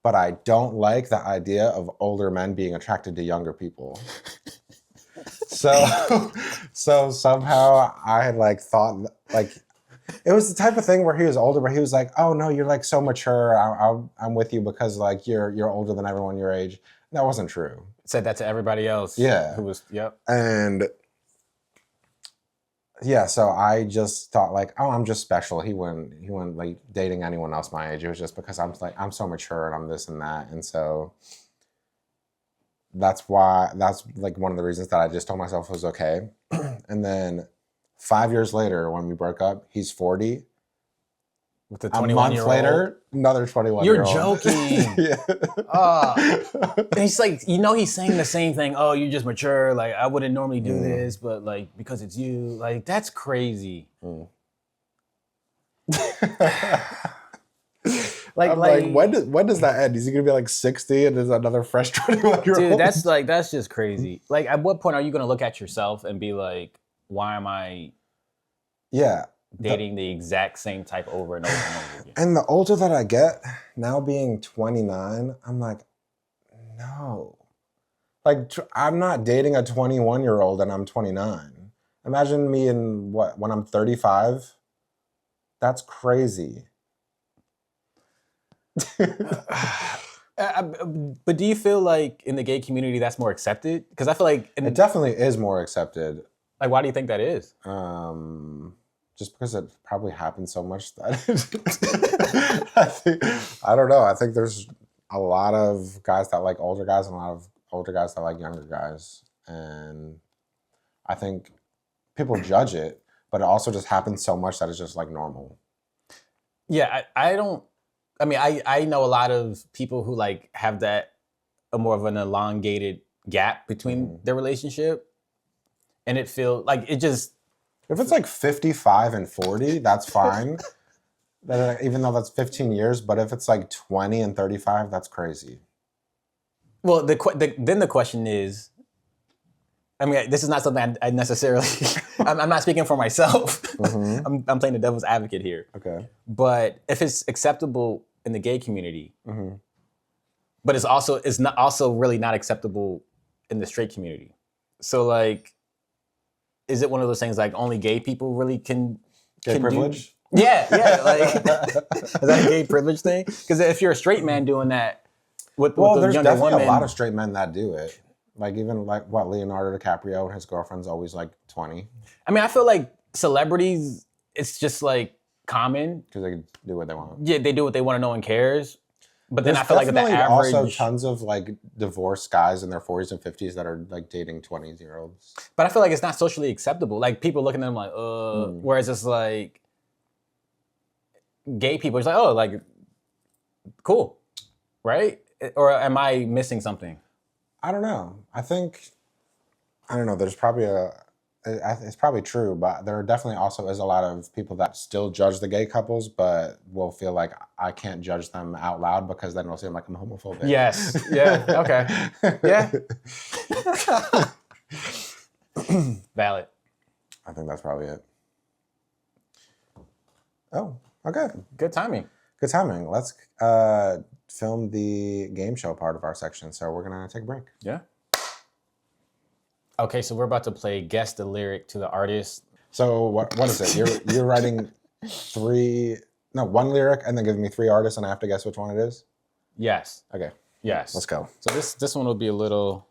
But I don't like the idea of older men being attracted to younger people. So somehow I had like thought like it was the type of thing where he was older, but he was like, "Oh no, you're like so mature. I'm with you because like you're older than everyone your age." That wasn't true. Said that to everybody else. Yeah. Who was, yep. And yeah, so I just thought like, oh, I'm just special. He wouldn't like dating anyone else my age. It was just because I'm so mature and I'm this and that. And so that's like one of the reasons that I just told myself it was okay. And then 5 years later, when we broke up, he's 40. With the A month later, another 21-year-old. You're joking. Yeah. And he's like, he's saying the same thing. Oh, you're just mature. Like, I wouldn't normally do this, but like, because it's you. Like, that's crazy. like when does that end? Is he gonna be like 60 and there's another fresh 21-year-old? Dude, that's just crazy. Like, at what point are you gonna look at yourself and be like, why am I dating the exact same type over and over and over again? And the older that I get, now being 29, I'm like, no. Like, I'm not dating a 21-year-old and I'm 29. Imagine me when I'm 35? That's crazy. But do you feel like in the gay community that's more accepted? Because I feel like it definitely is more accepted. Like, why do you think that is? Just because it probably happens so much that I don't know. I think there's a lot of guys that like older guys and a lot of older guys that like younger guys. And I think people judge it, but it also just happens so much that it's just like normal. Yeah, I know a lot of people who like have a more of an elongated gap between their relationship. And it feels like it just... If it's like 55 and 40, that's fine. Even though that's 15 years, but if it's like 20 and 35, that's crazy. Well, then the question is, I mean, this is not something I necessarily... I'm not speaking for myself. I'm playing the devil's advocate here. Okay. But if it's acceptable in the gay community, but it's also really not acceptable in the straight community. So like... Is it one of those things like only gay people really can privilege? Yeah. Like, is that a gay privilege thing? Because if you're a straight man doing that with there's younger definitely woman, a lot of straight men that do it. Like even like Leonardo DiCaprio, his girlfriend's always like 20. I mean, I feel like celebrities, it's just like common because they do what they want. Yeah, they do what they want and no one cares. But then There's I feel like the average... also tons of like divorced guys in their 40s and 50s that are like dating 20-year-olds. But I feel like it's not socially acceptable. Like people looking at them like, whereas it's like gay people, it's like, oh, like, cool, right? Or am I missing something? I don't know. I don't know. There's probably it's probably true, but there definitely also is a lot of people that still judge the gay couples, but will feel like I can't judge them out loud because then it'll seem like I'm homophobic. Yes. Yeah. Okay. Yeah. Valid. I think that's probably it. Oh, okay. Good timing. Good timing. Let's film the game show part of our section. So we're going to take a break. Yeah. Okay, so we're about to play Guess the Lyric to the Artist. So what is it? You're writing one lyric and then giving me 3 artists and I have to guess which one it is? Yes. Okay. Yes. Let's go. So this one will be a little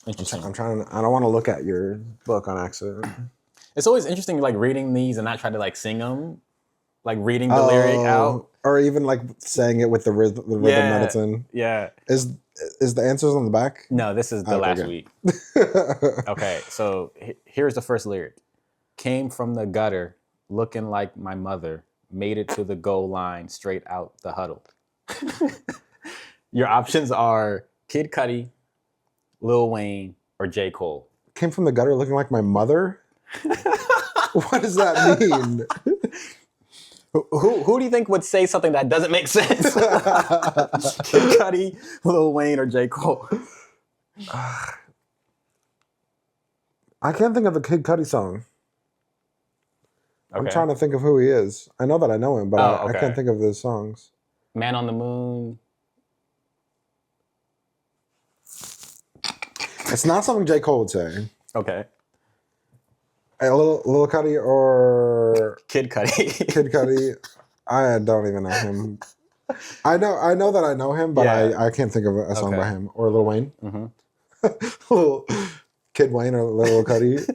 interesting. I don't want to look at your book on accident. It's always interesting like reading these and not trying to like sing them. Like reading the lyric out. Or even like saying it with the rhythm that it's in. Yeah. Is the answers on the back? No, this is the last week. Okay, so here's the first lyric. Came from the gutter, looking like my mother, made it to the goal line, straight out the huddle. Your options are Kid Cudi, Lil Wayne, or J. Cole. Came from the gutter looking like my mother? What does that mean? Who do you think would say something that doesn't make sense? Kid Cudi, Lil Wayne, or J. Cole? I can't think of the Kid Cudi song. Okay. I'm trying to think of who he is. I know that I know him, but I can't think of the songs. Man on the Moon. It's not something J. Cole would say. Okay. A Lil Cudi or Kid Cudi. Kid Cudi? I don't even know him. I know that I know him, but Yeah. I can't think of a song by Okay. him. Or Lil Wayne. Mm-hmm. Little Kid Wayne or Lil Cudi.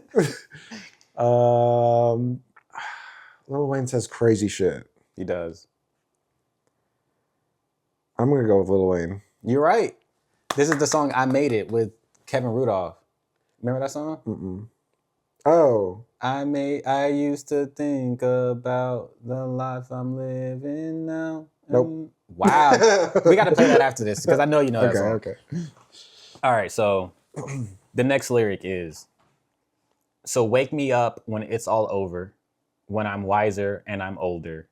Lil Wayne says crazy shit. He does. I'm gonna go with Lil Wayne. You're right. This is the song I Made It with Kevin Rudolph. Remember that song? Mm-mm. Oh. I used to think about the life I'm living now. Nope. Wow. We got to play that after this because I know you know that song. Okay. All right, so the next lyric is, so wake me up when it's all over, when I'm wiser and I'm older.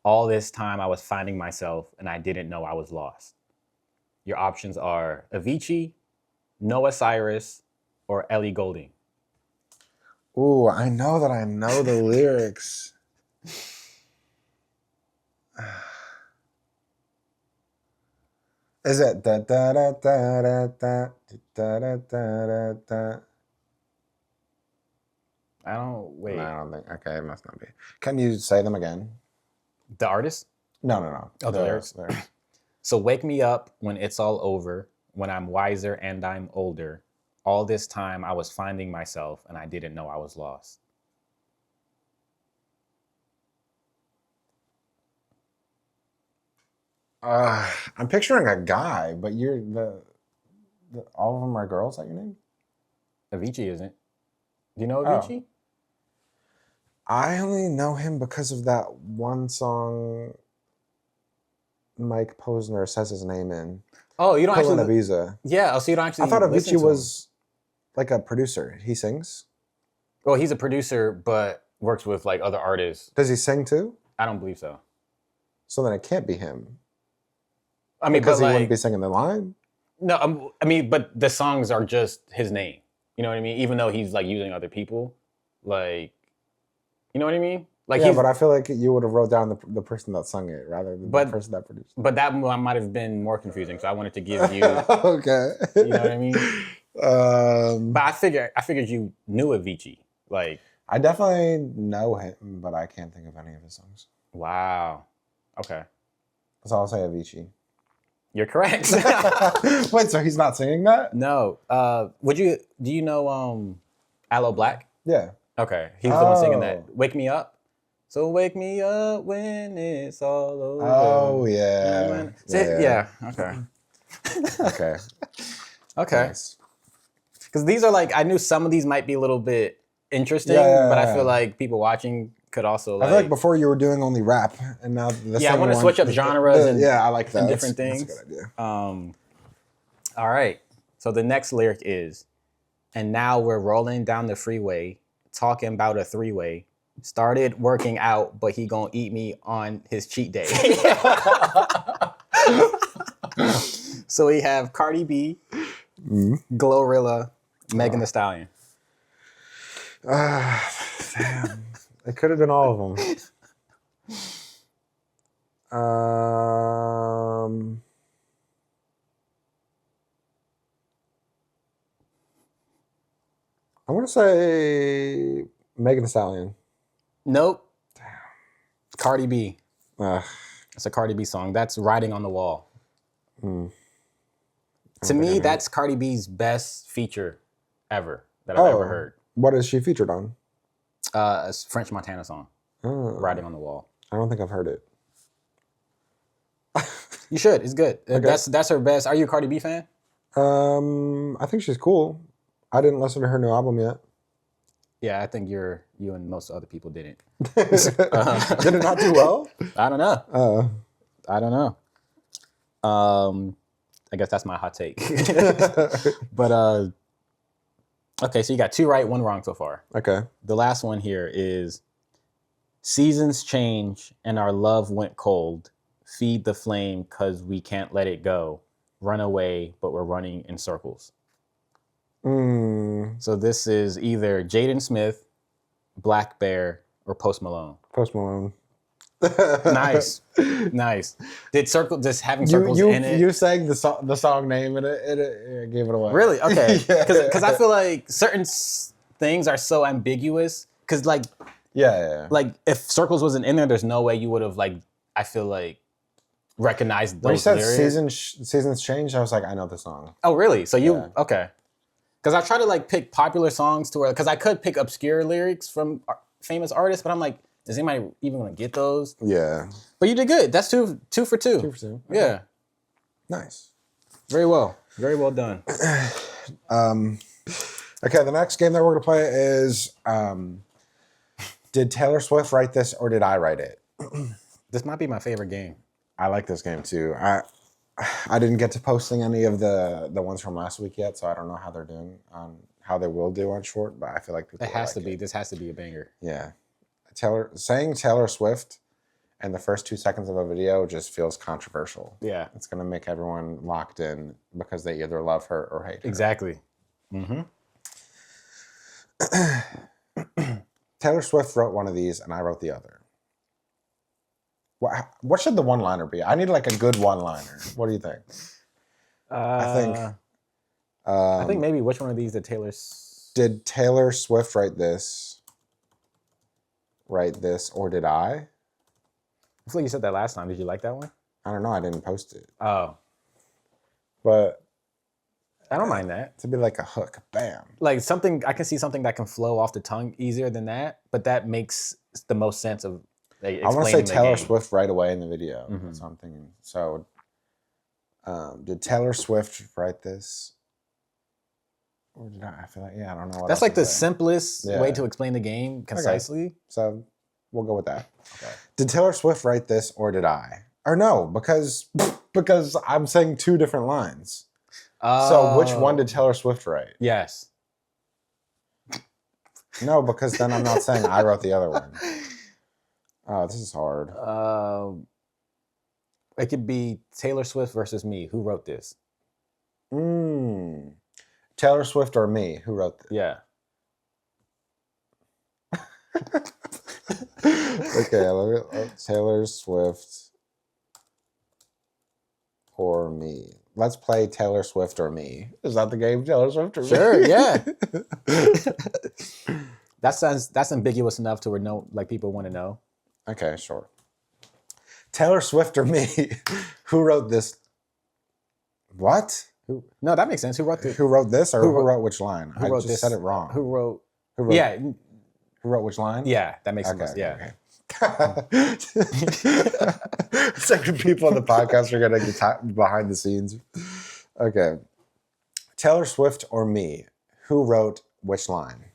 All this time I was finding myself and I didn't know I was lost. Your options are Avicii, Noah Cyrus, or Ellie Goulding. Ooh, I know that I know the lyrics. Is it da da da da da da da da da da? I don't, wait. No, I don't think. Okay, it must not be. Can you say them again? The artist? No. Oh, the lyrics? So wake me up when it's all over, when I'm wiser and I'm older. All this time I was finding myself and I didn't know I was lost. I'm picturing a guy, but you're all of them are girls that you named? Avicii isn't. Do you know Avicii? I only know him because of that one song Mike Posner says his name in. Oh, you don't Pulling actually... Ibiza. Yeah, so you don't actually I thought listen Avicii to was like a producer. He sings? Well, he's a producer, but works with like other artists. Does he sing too? I don't believe so. So then it can't be him. I mean, because but he like, wouldn't be singing the line? No, I mean, but the songs are just his name. You know what I mean? Even though he's like using other people, like, you know what I mean? Like, yeah, but I feel like you would have wrote down the person that sung it rather than the person that produced it. But that might have been more confusing, so I wanted to give you. Okay. You know what I mean? But I figured you knew Avicii. Like, I definitely know him, but I can't think of any of his songs. Wow. Okay. So I'll say Avicii. You're correct. Wait, so he's not singing that? No. Do you know Aloe Black? Yeah. Okay. He's the one singing that. Wake Me Up. So wake me up when it's all over. Oh, yeah. Yeah. Okay. Okay. Okay. Nice. Because these are like, I knew some of these might be a little bit interesting, but I feel like people watching could also like... I feel like before you were doing only rap, and now the I want to switch up genres and I like that. And different things. That's a good idea. All right. So the next lyric is, and now we're rolling down the freeway, talking about a three-way. Started working out, but he gonna eat me on his cheat day. So we have Cardi B, Glorilla, Megan Thee Stallion. Damn. It could have been all of them. I'm going to say Megan Thee Stallion. Nope. Damn. Cardi B. It's a Cardi B song. That's Riding on the Wall. To me, that's Cardi B's best feature ever that I've ever heard. What is she featured on? A French Montana song. Riding on the Wall. I don't think I've heard it. You should. It's good. Okay. That's her best. Are you a Cardi B fan? I think she's cool. I didn't listen to her new album yet. Yeah, I think you and most other people didn't. Did it not do well? I don't know. I don't know. I guess that's my hot take. But okay, so you got 2 right, 1 wrong so far. Okay. The last one here is, seasons change and our love went cold. Feed the flame cause we can't let it go. Run away, but we're running in circles. So this is either Jaden Smith, Black Bear, or Post Malone. Post Malone. Nice. Did having circles in it? You sang the song name and it gave it away. Really? Okay. Yeah. Because I feel like certain things are so ambiguous. Because like if circles wasn't in there, there's no way you would have like I feel like recognized those when you said lyrics. seasons changed, I was like, I know the song. Oh really? So you okay? Because I try to like pick popular songs to where because I could pick obscure lyrics from famous artists, but I'm like, is anybody even gonna get those? Yeah. But you did good. That's two for two. 2 for 2. Okay. Yeah. Nice. Very well. Very well done. Okay, the next game that we're gonna play is did Taylor Swift write this or did I write it? This might be my favorite game. I like this game too. I didn't get to posting any of the ones from last week yet, so I don't know how they're doing on how they will do on short, but I feel like people This has to be a banger. Yeah. Saying Taylor Swift in the first 2 seconds of a video just feels controversial. Yeah. It's gonna make everyone locked in because they either love her or hate her. Exactly. Taylor Swift wrote one of these and I wrote the other. What should the one-liner be? I need like a good one-liner. What do you think? I think maybe which one of these did Did Taylor Swift write this, or did I? I feel like you said that last time. Did you like that one? I don't know. I didn't post it. Oh. But I don't mind that. To be like a hook. Bam. Like something, I can see something that can flow off the tongue easier than that, but that makes the most sense of like, I want to say Taylor game. Swift right away in the video. That's what I'm thinking. So, did Taylor Swift write this? Or did I feel like, I don't know. That's like the simplest way to explain the game concisely. Okay. So, we'll go with that. Okay. Did Taylor Swift write this or did I? Or no, because I'm saying 2 different lines. So which one did Taylor Swift write? Yes. No, because then I'm not saying I wrote the other one. Oh, this is hard. It could be Taylor Swift versus me. Who wrote this? Taylor Swift or me? Who wrote this? Yeah. Okay, Taylor Swift or me. Let's play Taylor Swift or me. Is that the game? Taylor Swift or me? Sure, yeah. That's ambiguous enough to where people want to know. Okay, sure. Taylor Swift or me? Who wrote this? What? No, that makes sense. Who wrote this? Who wrote this or who wrote which line? Who wrote just said it wrong. Who wrote? Yeah. Who wrote which line? Yeah, that makes sense. Yeah. Okay. It's like the people on the podcast are gonna get behind the scenes. Okay. Taylor Swift or me? Who wrote which line?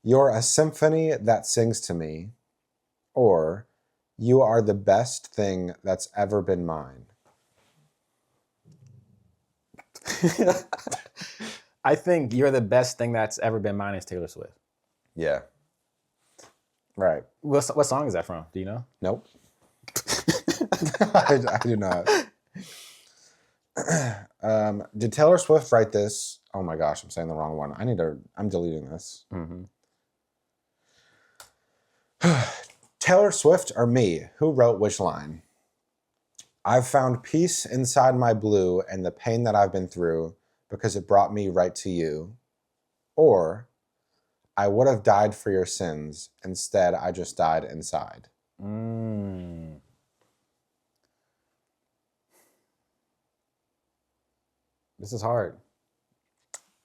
You're a symphony that sings to me, or you are the best thing that's ever been mine. I think you're the best thing that's ever been mine is Taylor Swift. Yeah. Right. What song is that from? Do you know? Nope. I do not. Did Taylor Swift write this? Oh my gosh, I'm saying the wrong one. I'm deleting this. Taylor Swift or me? Who wrote which line? I've found peace inside my blue and the pain that I've been through because it brought me right to you. Or I would have died for your sins. Instead, I just died inside. This is hard.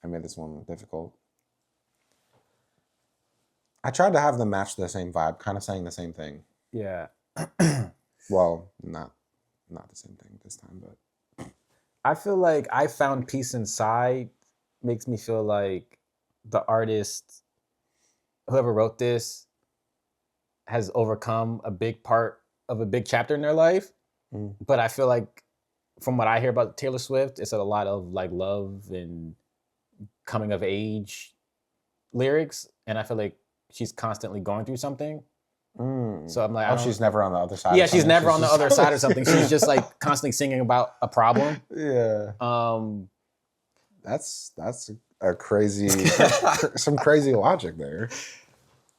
I made this one difficult. I tried to have them match the same vibe, kind of saying the same thing. Yeah. Well, not the same thing this time, but I feel like I found peace inside makes me feel like the artist, whoever wrote this, has overcome a big part of a big chapter in their life. But I feel like from what I hear about Taylor Swift, it's a lot of like love and coming of age lyrics. And I feel like she's constantly going through something. So I'm like, she's never on the other side. Yeah, she's never on the other side or something. She's just like constantly singing about a problem. Yeah. That's a crazy, some crazy logic there.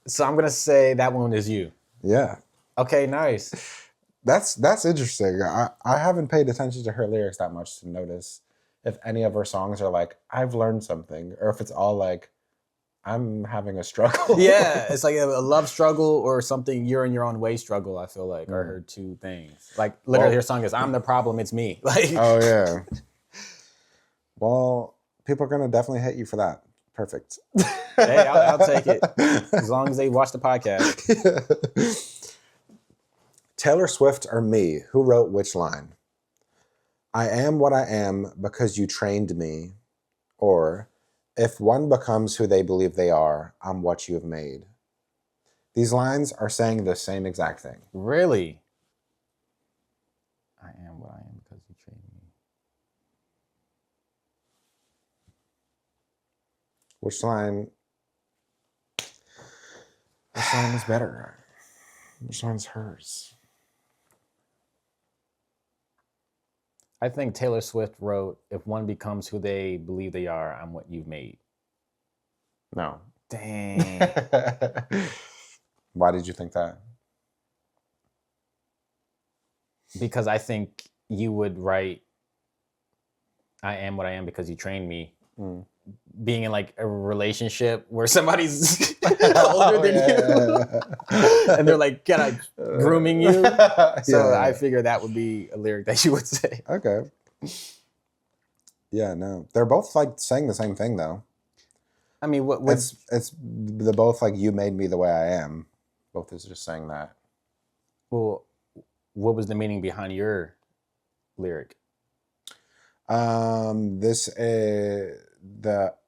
So I'm gonna say that one is you. Yeah. Okay, nice. That's interesting. I haven't paid attention to her lyrics that much to notice if any of her songs are like, I've learned something, or if it's all like, I'm having a struggle. Yeah, it's like a love struggle or something you're in your own way struggle, I feel like, are her two things. Like, literally, her song is, I'm the problem, it's me. Like, oh, yeah. Well, people are going to definitely hate you for that. Perfect. Hey, I'll take it. As long as they watch the podcast. Taylor Swift or me, who wrote which line? I am what I am because you trained me. Or, if one becomes who they believe they are, I'm what you have made. These lines are saying the same exact thing. Really? I am what I am because you trained me. Which line is better? Which line's hers? I think Taylor Swift wrote, if one becomes who they believe they are, I'm what you've made. No. Dang. Why did you think that? Because I think you would write, I am what I am because you trained me. Being in like a relationship where somebody's older than you and they're like kind of grooming you. So I figure that would be a lyric that you would say. Okay. Yeah, no. They're both like saying the same thing though. I mean, it's the both like you made me the way I am. Both is just saying that. Well, what was the meaning behind your lyric? This is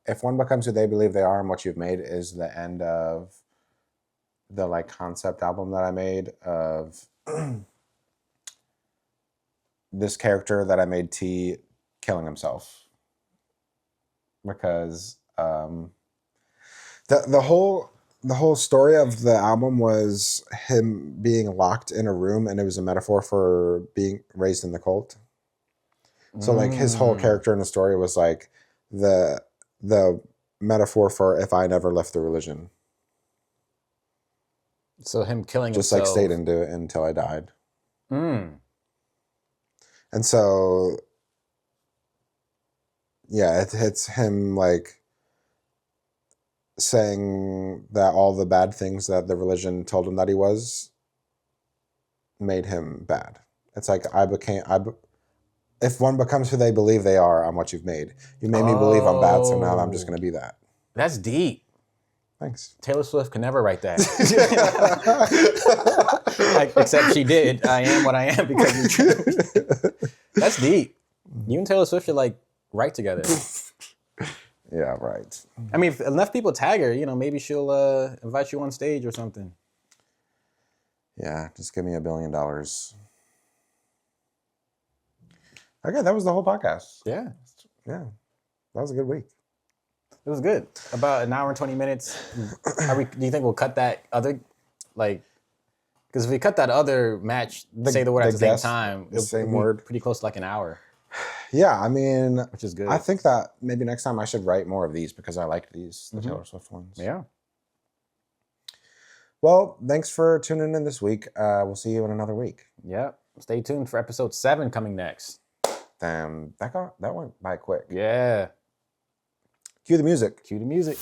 if one becomes who they believe they are and what you've made is the end of the like concept album that I made of this character that I made T killing himself. Because the whole story of the album was him being locked in a room, and it was a metaphor for being raised in the cult. So like his whole character in the story was like the metaphor for if I never left the religion. So him killing just himself. Like stayed into it until I died. And so yeah, it's him like saying that all the bad things that the religion told him that he was made him bad. It's like if one becomes who they believe they are, I'm what you've made. You made me believe I'm bad, so now I'm just going to be that. That's deep. Thanks. Taylor Swift can never write that. Except she did. I am what I am because you true. That's deep. You and Taylor Swift should like write together. Yeah, right. I mean, if enough people tag her, maybe she'll invite you on stage or something. Yeah, just give me $1 billion. Okay, that was the whole podcast. Yeah. Yeah, that was a good week. It was good. About an hour and 20 minutes. Do you think we'll cut that other, like, because if we cut that other match, say the word at the same time, it'll be pretty close to like an hour. Yeah, I mean, which is good. I think that maybe next time I should write more of these because I liked these, the Taylor Swift ones. Yeah. Well, thanks for tuning in this week. We'll see you in another week. Yep. Stay tuned for episode 7 coming next. Damn, that went by quick. Yeah. Cue the music. Cue the music.